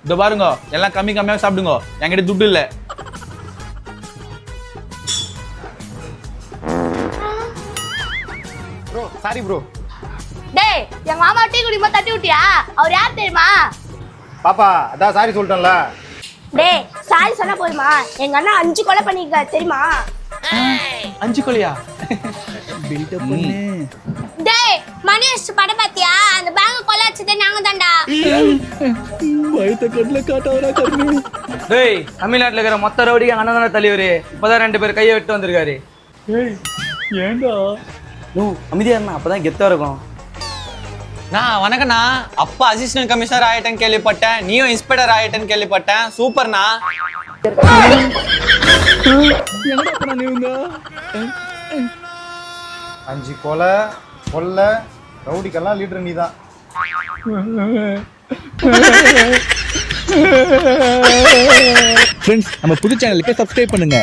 இதோ பாருங்க எல்லாம் கம்மி கம்மியாக சாப்பிடுங்க என்கிட்ட துட்டு இல்லை. Bro sorry bro. டேய் எங்க மாமா டீ குடிக்கும்போது தட்டி விட்டியா? அவர் யார் தெரியுமா? பாப்பா அதான் சாரி சொல்லிட்டேன்ல. டேய் சாரி சொன்னா போதுமா? எங்க அண்ணா 5 கொலை பண்ணிருக்காரு தெரியுமா? 5 கொலையா? டேய் மணி அடிச்சு படம் பாத்தியா? அந்த பேங்க் கொலை அடிச்சதே நாங்க தான்டா. டேய் தமிழ்நாட்டுல இருக்கிற மொத்த ரவுடிக்கு அண்ணன் தானே தலைவர். இப்பதான் 2 பேர் கையை விட்டு வந்திருக்காரு. ஏண்டா அமைதியா இருந்தா அப்பதான் கெத்தா இருக்கும். நான் வணக்கண்ணா. அப்பா அசிஸ்டன்ட் கமிஷனர் ஆயிட்டேன்னு கேள்விப்பட்டேன், நீயும் இன்ஸ்பெக்டர் ஆயிட்டேன்னு கேள்விப்பட்டேன். சூப்பர்ண்ணா. அஞ்சு கொலை கொள்ளை ரவுடிக்கெல்லாம் லீடர் நீ தான். ஃப்ரெண்ட்ஸ் நம்ம புது சேனலுக்கு சப்ஸ்கிரைப் பண்ணுங்க.